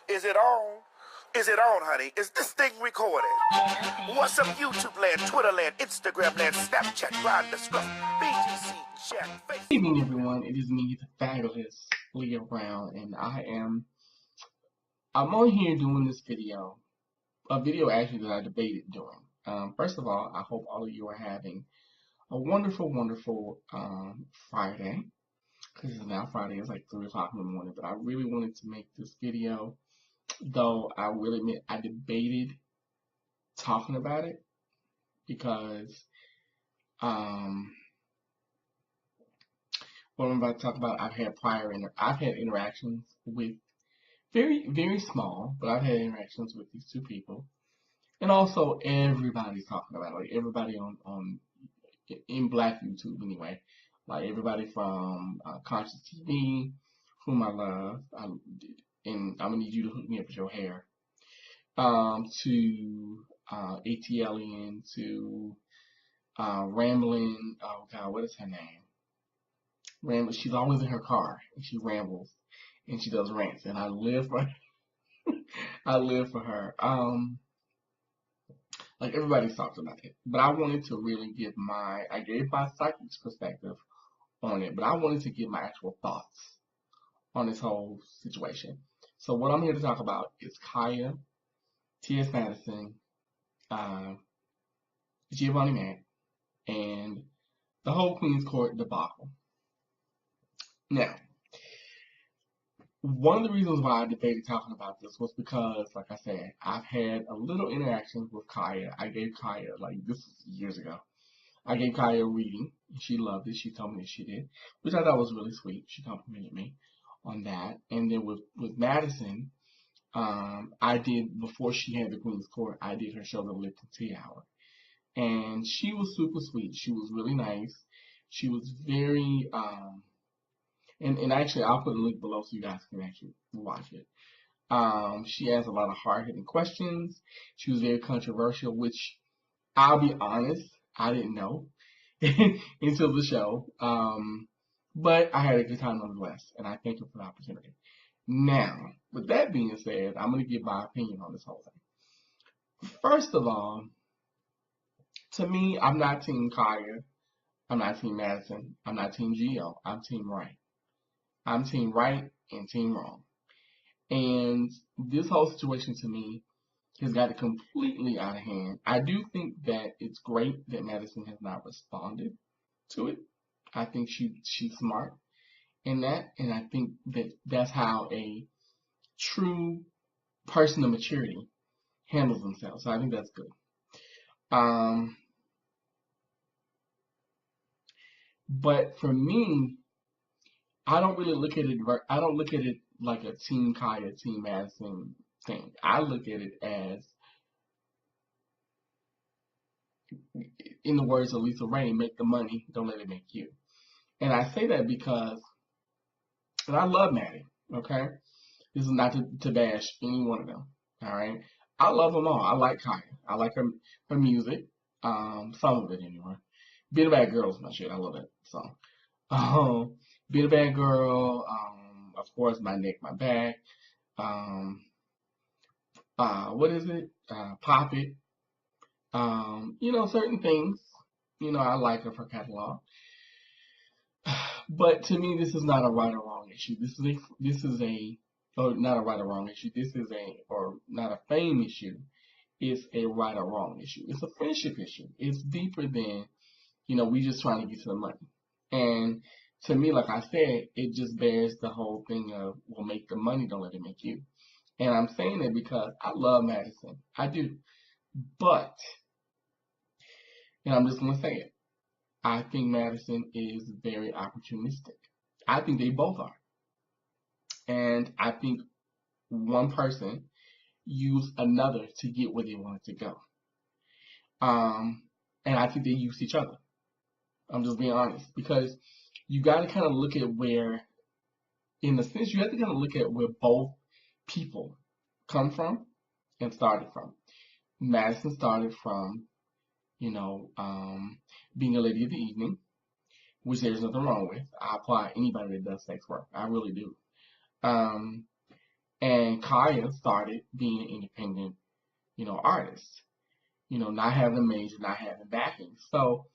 Is it on? Is it on, honey? Is this thing recorded? What's up, YouTube land, Twitter land, Instagram land, Snapchat, Grindr, Scruff, BGC, chat, Facebook? Good evening, everyone. It is me, the fabulous Leah Brown, and I'm on here doing this video, a video actually that I debated doing. First of all, I hope all of you are having a wonderful, wonderful Friday, because it's now Friday. It's like 3 o'clock in the morning, but I really wanted to make this video, though I will admit I debated talking about it because what I'm about to talk about, I've had interactions with very, very small, but I've had interactions with these two people, and also everybody's talking about it. Like everybody in Black YouTube anyway, like everybody from Conscious TV, whom I love, and I'm gonna need you to hook me up with your hair, to ATLian, to Rambling. Oh God, what is her name? Ramble. She's always in her car and she rambles and she does rants, and I live for I live for her. Like everybody's talked about it, but I wanted to really I gave my psychic's perspective on it, but I wanted to give my actual thoughts on this whole situation. So what I'm here to talk about is Kaya, TS Madison, Giovanni Mack, and the whole Queen's Court debacle. Now, one of the reasons why I debated talking about this was because, like I said, I've had a little interaction with Kaya. I gave Kaya, like this was years ago, I gave Kaya a reading, and she loved it. She told me that she did, which I thought was really sweet. She complimented me on that. And then with Madison, I did, before she had the Queen's Court, I did her show, The Lipton Tea Hour. And she was super sweet. She was really nice. She was very, and actually, I'll put a link below so you guys can actually watch it. She asked a lot of hard-hitting questions. She was very controversial, which I'll be honest, I didn't know until the show. But I had a good time nonetheless, and I thank her for the opportunity. Now, with that being said, I'm going to give my opinion on this whole thing. First of all, to me, I'm not Team Kaya. I'm not Team Madison. I'm not Team Geo. I'm Team Right. I'm Team Right and Team Wrong. And this whole situation to me has got it completely out of hand. I do think that it's great that Madison has not responded to it. I think she's smart in that, and I think that that's how a true person of maturity handles themselves. So I think that's good. But for me, I don't really look at it. I don't look at it like a Team Kaya, Team Madison thing. I look at it as, in the words of Lisa Rain, make the money, don't let it make you. And I say that because, and I love Maddie, okay? This is not to bash any one of them, all right? I love them all. I like Kaya. I like her music, some of it anyway. Being a Bad Girl is my shit. I love that song. Being a Bad Girl, of course, My Neck, My Back, what is it? Pop It. Certain things, I like of her catalog. But to me, this is not a right or wrong issue. Not a right or wrong issue. Or not a fame issue. It's a right or wrong issue. It's a friendship issue. It's deeper than, we just trying to get to the money. And to me, like I said, it just bears the whole thing of, well, make the money, don't let it make you. And I'm saying it because I love Madison. I do. But, and I'm just going to say it, I think Madison is very opportunistic. I think they both are. And I think one person used another to get where they wanted to go. And I think they used each other. I'm just being honest. Because you got to kind of look at where, in a sense, you have to kind of look at where both people come from and started from. Madison started from, being a lady of the evening, which there's nothing wrong with. I applaud anybody that does sex work. I really do. And Kaya started being an independent, artist, not having a major, not having backing. So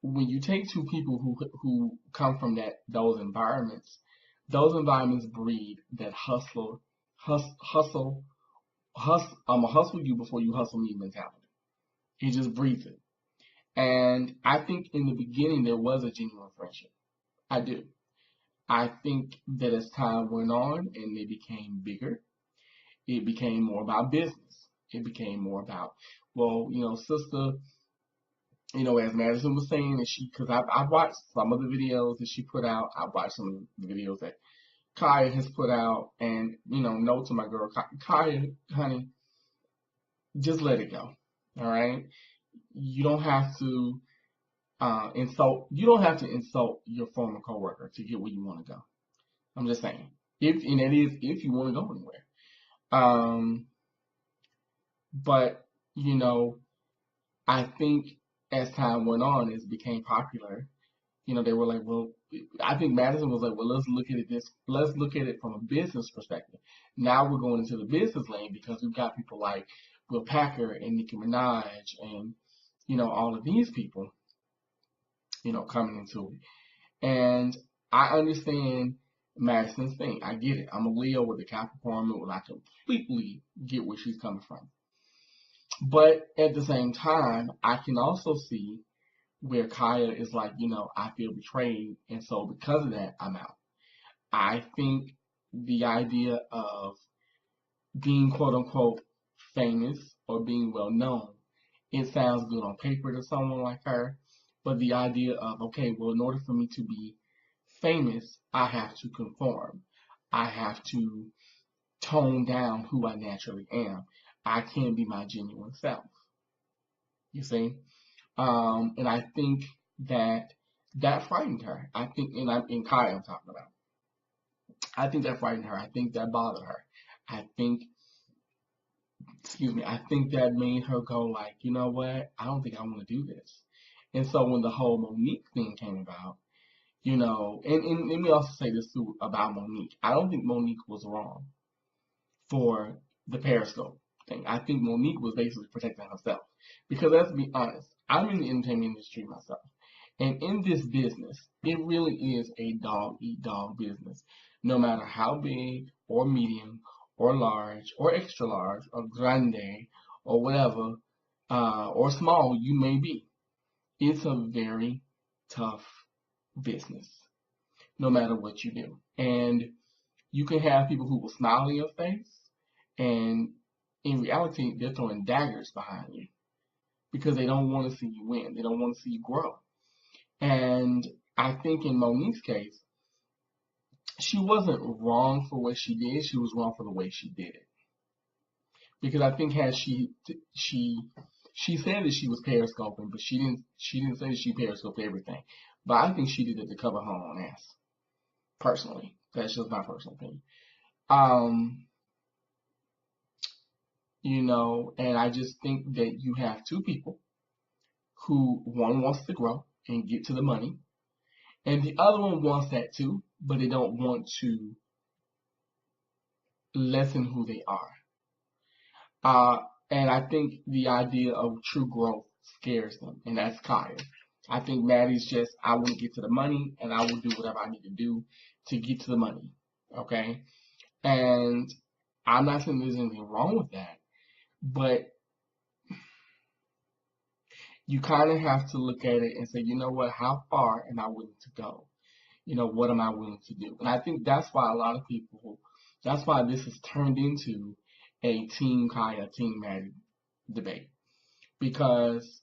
when you take two people who come from those environments breed that hustle, I'm gonna hustle you before you hustle me mentality. It just breeds it. And I think in the beginning there was a genuine friendship. I do. I think that as time went on and they became bigger, it became more about business. It became more about, well, sister, as Madison was saying, and because I've watched some of the videos that she put out. I've watched some of the videos that Kaya has put out, and note to my girl Kaya, honey, just let it go. All right, you don't have to insult. You don't have to insult your former coworker to get where you want to go. I'm just saying, if you want to go anywhere. But I think as time went on, it became popular. They were like, well, I think Madison was like, well, let's look at it from a business perspective. Now we're going into the business lane because we've got people like Will Packer and Nicki Minaj and, all of these people, coming into it. And I understand Madison's thing. I get it. I'm a Leo with a Capricorn moon. I completely get where she's coming from. But at the same time, I can also see where Kaya is like, I feel betrayed, and so because of that, I'm out. I think the idea of being quote unquote famous or being well known, it sounds good on paper to someone like her, but the idea of, okay, well, in order for me to be famous, I have to conform. I have to tone down who I naturally am. I can't be my genuine self. You see? And I think that frightened her. I think, in Kaya I'm talking about. I think that frightened her. I think that bothered her. I think, excuse me, I think that made her go like, you know what? I don't think I want to do this. And so when the whole Monique thing came about, and let me also say this too about Monique. I don't think Monique was wrong for the Periscope thing. I think Monique was basically protecting herself. Because let's be honest, I'm in the entertainment industry myself. And in this business, it really is a dog eat dog business. No matter how big or medium or large or extra large or grande or whatever or small you may be, it's a very tough business no matter what you do. And you can have people who will smile in your face, and in reality, they're throwing daggers behind you because they don't want to see you win. They don't want to see you grow. And I think in Monique's case, she wasn't wrong for what she did. She was wrong for the way she did it. Because I think had she said that she was periscoping, but she didn't say that she periscoped everything. But I think she did it to cover her own ass. Personally, that's just my personal opinion. And I just think that you have two people who one wants to grow and get to the money, and the other one wants that too, but they don't want to lessen who they are. And I think the idea of true growth scares them, and that's Kaya. I think Maddie's just, I want to get to the money, and I will do whatever I need to do to get to the money. Okay? And I'm not saying there's anything wrong with that, but you kind of have to look at it and say, you know what, how far am I willing to go? What am I willing to do? And I think that's why a lot of people, that's why this has turned into a Team Kaya, Team Maddie debate. Because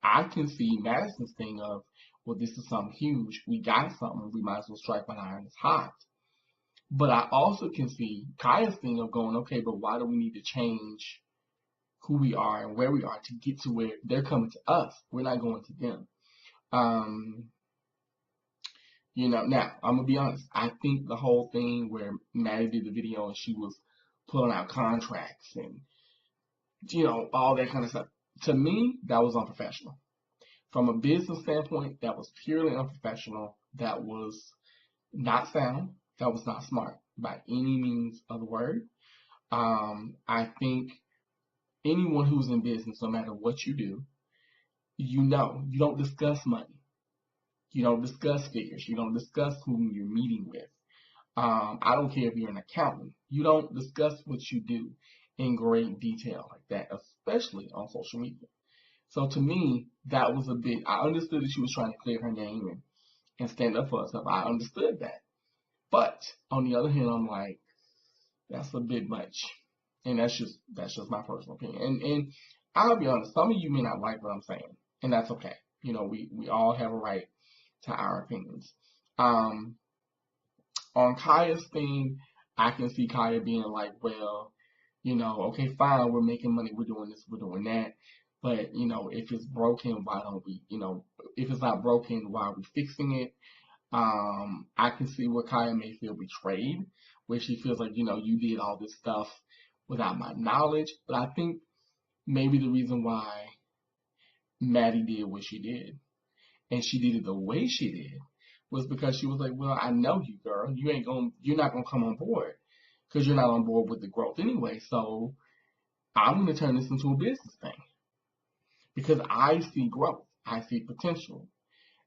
I can see Madison's thing of, well, this is something huge. We got something. We might as well strike while the iron is hot. But I also can see Kaya's thing of going, okay, but why do we need to change who we are and where we are to get to where they're coming to us? We're not going to them. Now, I'm going to be honest. I think the whole thing where Maddie did the video and she was pulling out contracts and, all that kind of stuff. To me, that was unprofessional. From a business standpoint, that was purely unprofessional. That was not sound. That was not smart by any means of the word. I think anyone who's in business, no matter what you do, you don't discuss money. You don't discuss figures. You don't discuss whom you're meeting with. I don't care if you're an accountant. You don't discuss what you do in great detail like that, especially on social media. So to me, that was a bit. I understood that she was trying to clear her name and stand up for herself. I understood that. But on the other hand, I'm like, that's a bit much, and that's just my personal opinion. And I'll be honest, some of you may not like what I'm saying, and that's okay. We all have a right to our opinions. Um, on Kaya's thing, I can see Kaya being like, well, okay, fine, we're making money, we're doing this, we're doing that. But, if it's broken, why don't we, if it's not broken, why are we fixing it? I can see where Kaya may feel betrayed, where she feels like, you did all this stuff without my knowledge. But I think maybe the reason why Maddie did what she did, and she did it the way she did, was because she was like, well, I know you, girl. You're not gonna come on board because you're not on board with the growth anyway. So I'm gonna turn this into a business thing because I see growth, I see potential.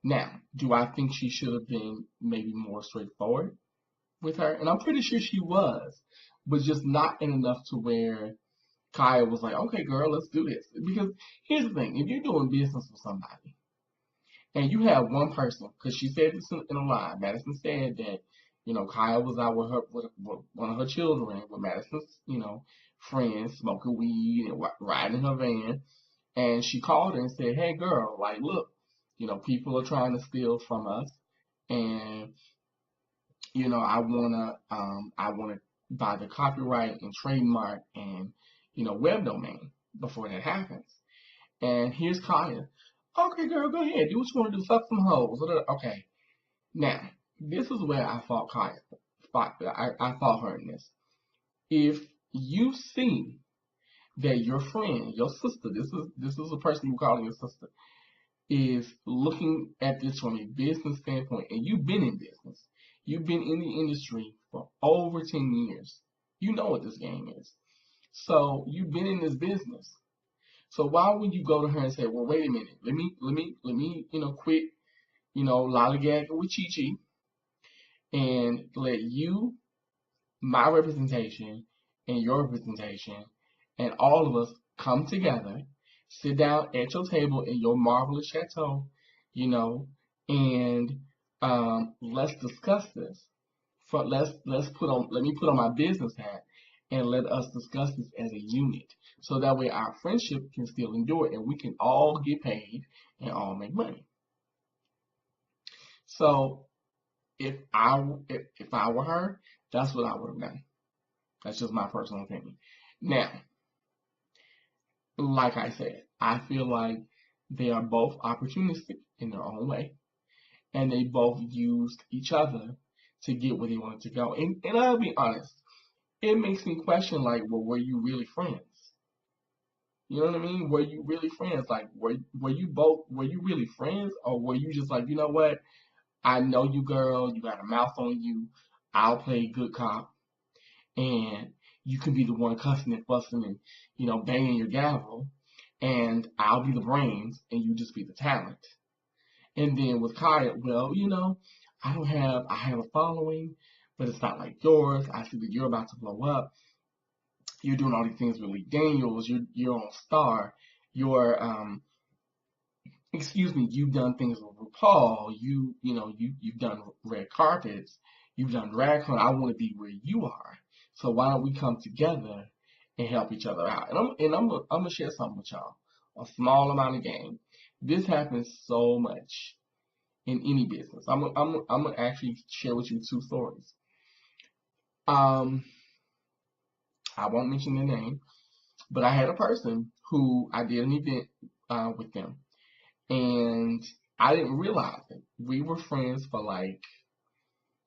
Now, do I think she should have been maybe more straightforward with her? And I'm pretty sure she was, but just not in enough to where Kaya was like, okay, girl, let's do this. Because here's the thing, if you're doing business with somebody and you have one person, because she said this in a line, Madison said that, Kaya was out with one of her children, with Madison's, friends, smoking weed and riding in her van. And she called her and said, hey, girl, like, look, people are trying to steal from us. And, I wanna buy the copyright and trademark and, web domain before that happens. And here's Kaya. Okay, girl, go ahead. Do what you want to do. Suck some hoes. Okay. Now, this is where I fought Kaya. I fought her in this. If you see that your friend, your sister, this is a person you calling your sister, is looking at this from a business standpoint, and you've been in business, you've been in the industry for over 10 years, you know what this game is. So you've been in this business. So why would you go to her and say, well, wait a minute, let me, quit, lollygagging with Chi Chi and let you, my representation, and your representation, and all of us come together, sit down at your table in your marvelous chateau, and let's discuss this. Let me put on my business hat and let us discuss this as a unit. So that way our friendship can still endure and we can all get paid and all make money. So if I were her, that's what I would have done. That's just my personal opinion. Now, like I said, I feel like they are both opportunistic in their own way, and they both used each other to get where they wanted to go. And I'll be honest, it makes me question, like, well, were you really friends? You know what I mean? Were you really friends? Like, were you really friends, or were you just like, you know what? I know you, girl. You got a mouth on you. I'll play good cop, and you can be the one cussing and fussing and banging your gavel, and I'll be the brains, and you just be the talent. And then with Kaya, well, I have a following, but it's not like yours. I see that you're about to blow up. You're doing all these things with Lee Daniels. You're on Star. You're excuse me. You've done things with RuPaul. You've done red carpets. You've done drag con. I want to be where you are. So why don't we come together and help each other out? And I'm gonna share something with y'all. A small amount of game. This happens so much in any business. I'm gonna actually share with you two stories. Um, I won't mention their name, but I had a person who I did an event with them, and I didn't realize it. We were friends for like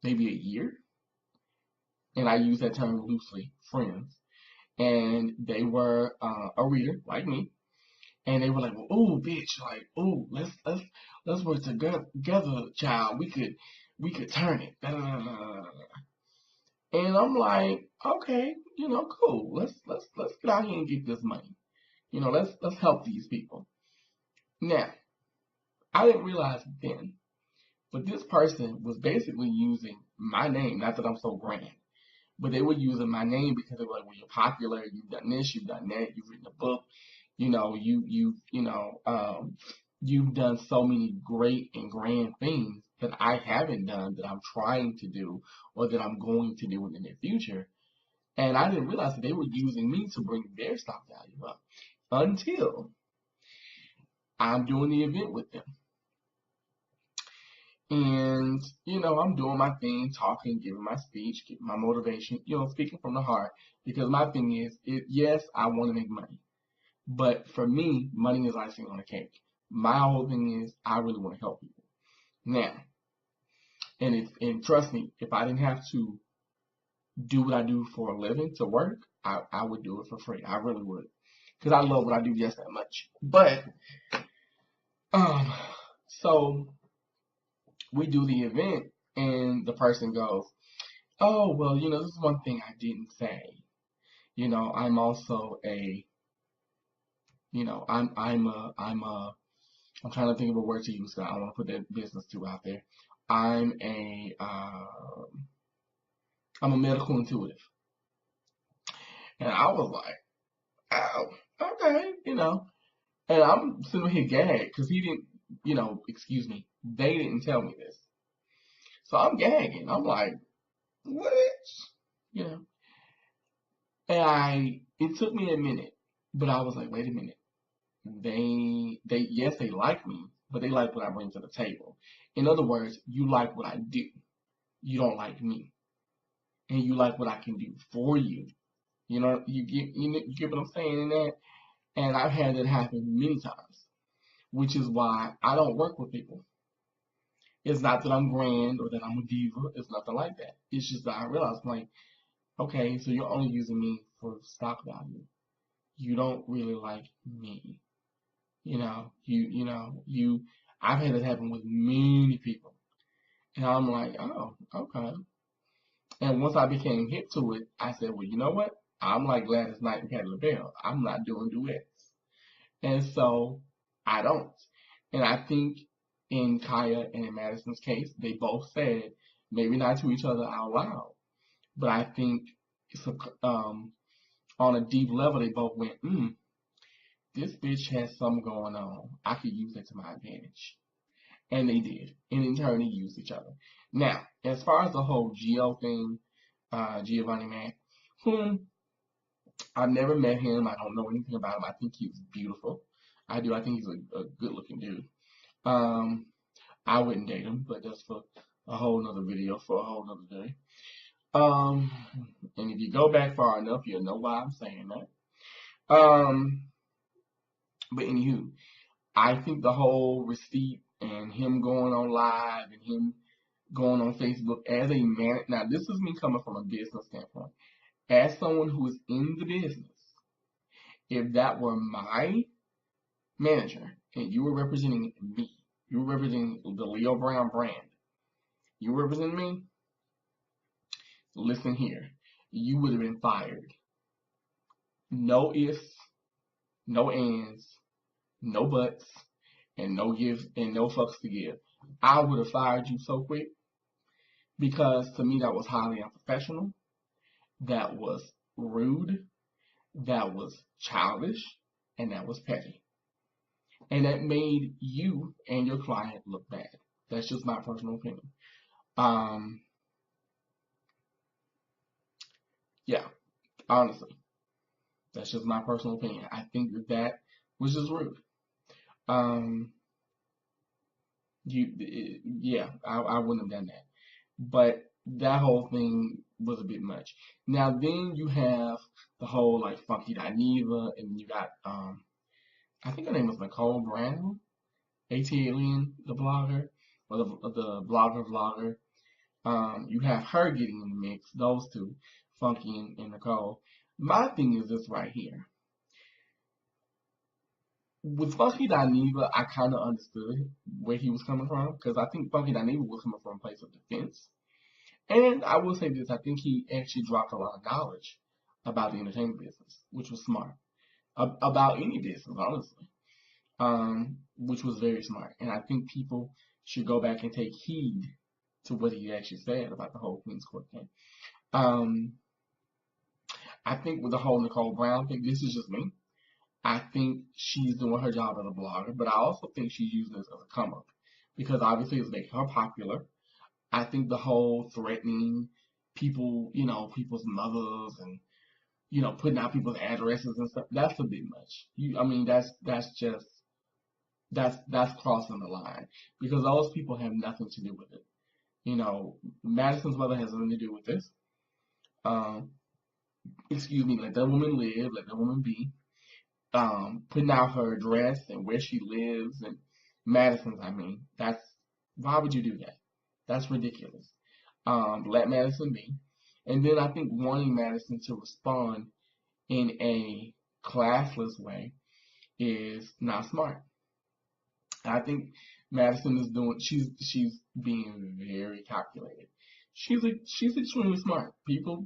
maybe a year, and I use that term loosely, friends. And they were a reader like me, and they were like, well, "Ooh, bitch, like, ooh, let's work together, child. We could turn it." Da, da, da, da, da. And I'm like, okay, cool. Let's get out here and get this money. Let's help these people. Now, I didn't realize it then, but this person was basically using my name. Not that I'm so grand, but they were using my name because they were like, well, you're popular, you've done this, you've done that, you've written a book, you've done so many great and grand things that I haven't done, that I'm trying to do, or that I'm going to do in the near future. And I didn't realize that they were using me to bring their stock value up until I'm doing the event with them. And, I'm doing my thing, talking, giving my speech, giving my motivation, speaking from the heart. Because my thing is, yes, I want to make money. But for me, money is icing on the cake. My whole thing is, I really want to help people. Now, and trust me, if I didn't have to do what I do for a living to work, I would do it for free. I really would. Because I love what I do just that much. But, um, so we do the event, and the person goes, oh, well, this is one thing I didn't say. I'm also a, I'm trying to think of a word to use, because I don't want to put that business too out there. I'm a medical intuitive. And I was like, oh, okay, And I'm sitting here gagged, because he didn't, excuse me, they didn't tell me this. So I'm gagging. I'm like, what? You know, and it took me a minute, but I was like, wait a minute. Yes, they like me, but they like what I bring to the table. In other words, you like what I do. You don't like me. And you like what I can do for you. You get what I'm saying in that? And I've had that happen many times, which is why I don't work with people. It's not that I'm grand or that I'm a diva. It's nothing like that. It's just that I realized, like, okay, so you're only using me for stock value. You don't really like me. I've had it happen with many people. And I'm like, oh, okay. And once I became hip to it, I said, well, you know what? I'm like Gladys Knight and Patti LaBelle. I'm not doing duets. And so I don't. And I think in Kaya and in Madison's case, they both said, maybe not to each other out loud, but I think it's on a deep level, they both went, this bitch has something going on. I could use it to my advantage. And they did. And in turn, they used each other. Now, as far as the whole Geo thing, Giovanni Man, whom I've never met him. I don't know anything about him. I think he's beautiful. I do. I think he's a good looking dude. Um, I wouldn't date him, but that's for a whole nother video for a whole nother day. Um, and if you go back far enough, you'll know why I'm saying that. But anywho, I think the whole receipt and him going on live and him going on Facebook as a man. Now, this is me coming from a business standpoint. As someone who is in the business, if that were my manager and you were representing me, you were representing the Leo Brown brand, you were representing me, listen here, you would have been fired. No ifs, no ands, no buts, and no gives and no fucks to give. I would have fired you so quick because to me that was highly unprofessional, that was rude, that was childish, and that was petty. And that made you and your client look bad. That's just my personal opinion. Yeah, honestly, that's just my personal opinion. I think that was just rude. Um, I wouldn't have done that. But that whole thing was a bit much. Now then you have the whole like Funky Dineva, and you got I think her name was Nicole Brown, AT Alien, the blogger, or the blogger vlogger. You have her getting in the mix, those two, Funky and Nicole. My thing is this right here. With Funky Dineva, I kind of understood where he was coming from because I think Funky Dineva was coming from a place of defense. And I will say this, I think he actually dropped a lot of knowledge about the entertainment business, which was smart. About any business, honestly. Which was very smart. And I think people should go back and take heed to what he actually said about the whole Queen's Court thing. Um, I think with the whole Nicole Brown thing, this is just me. I think she's doing her job as a blogger, but I also think she's using this as a come up because obviously it's making her popular. I think the whole threatening people, people's mothers and putting out people's addresses and stuff, that's a bit much. I mean, that's crossing the line because those people have nothing to do with it. Madison's mother has nothing to do with this. Um, Excuse me, let that woman live, let that woman be. Putting out her address and where she lives and Madison's, I mean, why would you do that? That's ridiculous. Let Madison be. And then I think wanting Madison to respond in a classless way is not smart. I think Madison is she's being very calculated. She's extremely smart. People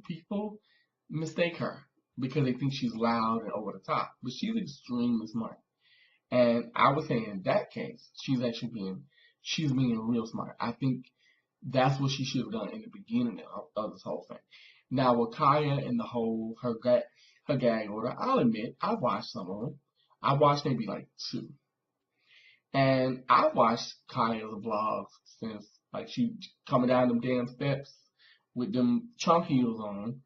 mistake her because they think she's loud and over the top, but she's extremely smart. And I would say in that case, she's being real smart. I think that's what she should have done in the beginning of this whole thing. Now with Kaya and the whole her gag order, I'll admit I watched some of them. I watched maybe like two. And I watched Kaya's vlogs since like she coming down them damn steps with them chunk heels on,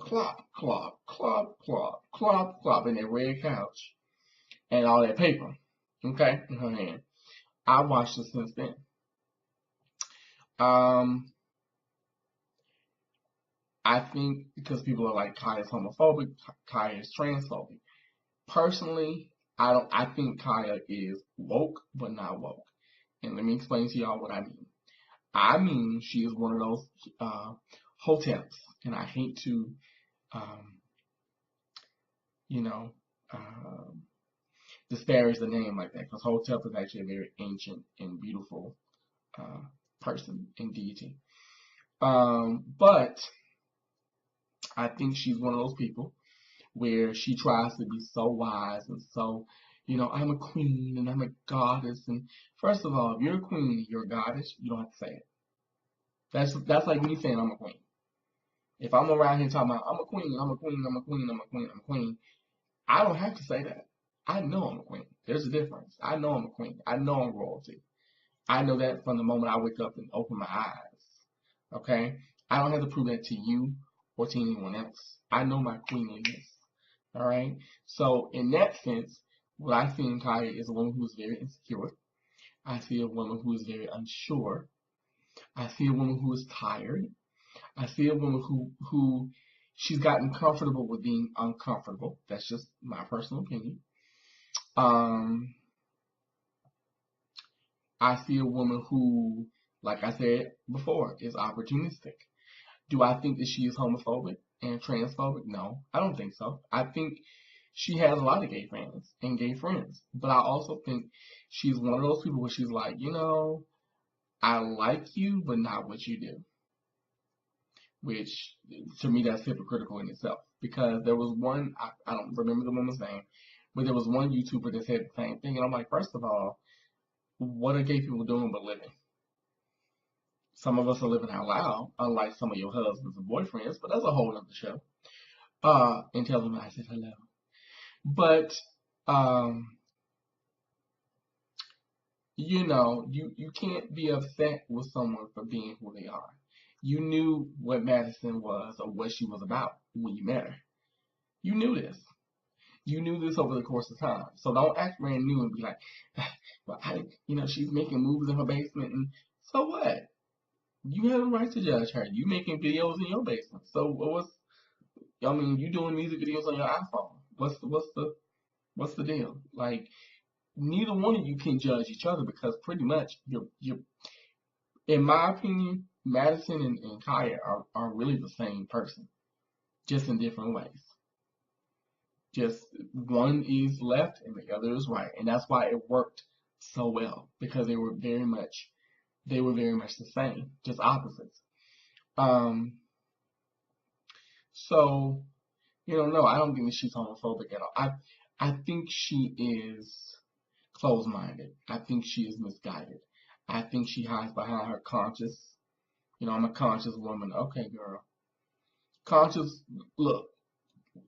clop, clop, clop, clop, clop, clop in that red couch and all that paper, okay, in her hand. I watched it since then. I think because people are like Kaya's homophobic, Kaya's transphobic. Personally, I think Kaya is woke but not woke. And let me explain to y'all what I mean. I mean she is one of those hotels, and I hate to you know, disparage the name like that because Hotep is actually a very ancient and beautiful person and deity. But I think she's one of those people where she tries to be so wise and so, I'm a queen and I'm a goddess. And first of all, if you're a queen and you're a goddess, you don't have to say it. That's like me saying I'm a queen. If I'm around here talking about I'm a queen, I'm a queen, I'm a queen, I'm a queen, I'm a queen, I don't have to say that. I know I'm a queen. There's a difference. I know I'm a queen. I know I'm royalty. I know that from the moment I wake up and open my eyes. Okay? I don't have to prove that to you or to anyone else. I know my queenliness. Alright? So, in that sense, what I see in Kaya is a woman who is very insecure. I see a woman who is very unsure. I see a woman who is tired. I see a woman who she's gotten comfortable with being uncomfortable. That's just my personal opinion. I see a woman who, like I said before, is opportunistic. Do I think that she is homophobic and transphobic? No, I don't think so. I think she has a lot of gay fans and gay friends. But I also think she's one of those people where she's like, I like you, but not what you do. Which, to me, that's hypocritical in itself. Because there was one, I don't remember the woman's name, but there was one YouTuber that said the same thing. And I'm like, first of all, what are gay people doing but living? Some of us are living out loud, unlike some of your husbands and boyfriends, but that's a whole other show. And tell them I said hello. But, you can't be upset with someone for being who they are. You knew what Madison was or what she was about when you met her. You knew this. You knew this over the course of time. So don't act brand new and be like, well, she's making moves in her basement. And so what? You have a right to judge her. You making videos in your basement. So you doing music videos on your iPhone. What's the deal? Like, neither one of you can judge each other because pretty much you're in my opinion, Madison and Kaya are really the same person, just in different ways. Just one is left and the other is right, and that's why it worked so well because they were very much the same, just opposites. Um, so, no, I don't think that she's homophobic at all. I think she is closed-minded. I think she is misguided. I think she hides behind her conscious. I'm a conscious woman. Okay, girl. Conscious, look,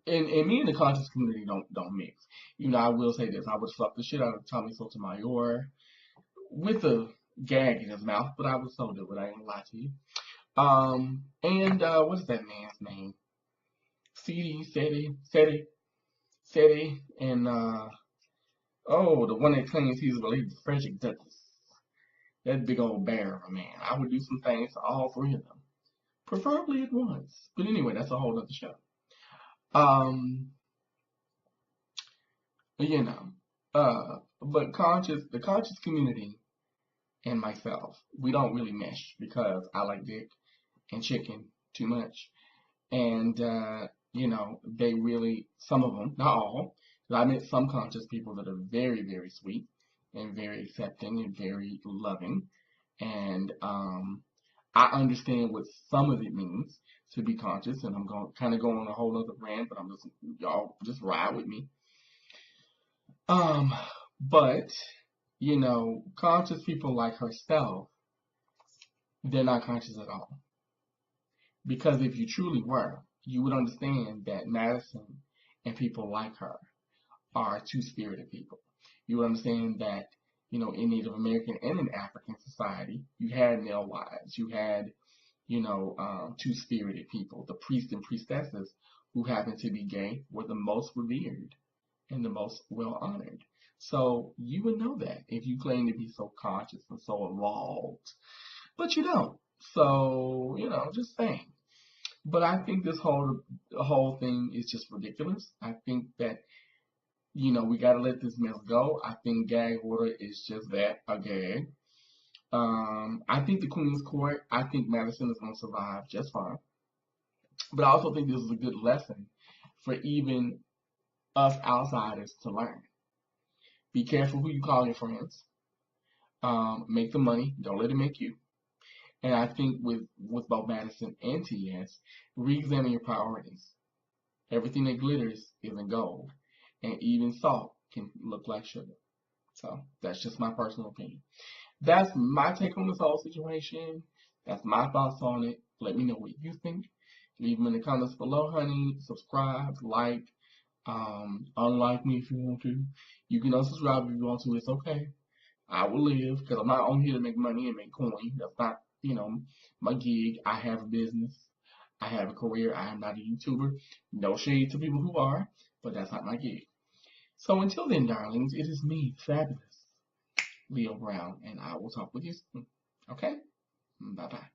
and me and the conscious community don't mix. I will say this: I would slap the shit out of Tommy Sotomayor with a gag in his mouth, but I would so do it. I ain't gonna lie to you. And what is that man's name? Seti, and oh, the one that claims he's related to Frederick Douglass. That big old bear of a man. I would do some things to all three of them, preferably at once. But anyway, that's a whole other show. Um, you know, but the conscious community and myself, we don't really mesh because I like dick and chicken too much. And, they really, some of them, not all, 'cause I met some conscious people that are very, very sweet and very accepting and very loving. And I understand what some of it means to be conscious, and I'm going kind of going on a whole other rant, but y'all just ride with me. Um, but conscious people like herself, they're not conscious at all. Because if you truly were, you would understand that Madison and people like her are two-spirited people. You would understand that, in Native American and in African society, you had male wives, you had, two-spirited people. The priests and priestesses who happened to be gay were the most revered and the most well honored. So you would know that if you claim to be so conscious and so evolved, but you don't. So, just saying. But I think this whole thing is just ridiculous. I think that we got to let this mess go. I think gag order is just that, a gag. I think the Queen's Court. I think Madison is going to survive just fine. But I also think this is a good lesson for even us outsiders to learn. Be careful who you call your friends. Make the money. Don't let it make you. And I think with both Madison and TS, re-examine your priorities. Everything that glitters isn't gold, and even salt can look like sugar. So that's just my personal opinion. That's my take on this whole situation. That's my thoughts on it. Let me know what you think. Leave them in the comments below, honey. Subscribe, like, unlike me if you want to. You can unsubscribe if you want to. It's okay. I will live because I'm not on here to make money and make coin. That's not, my gig. I have a business. I have a career. I am not a YouTuber. No shade to people who are, but that's not my gig. So until then, darlings, it is me, fabulous Leo Brown, and I will talk with you soon. Okay? Bye-bye.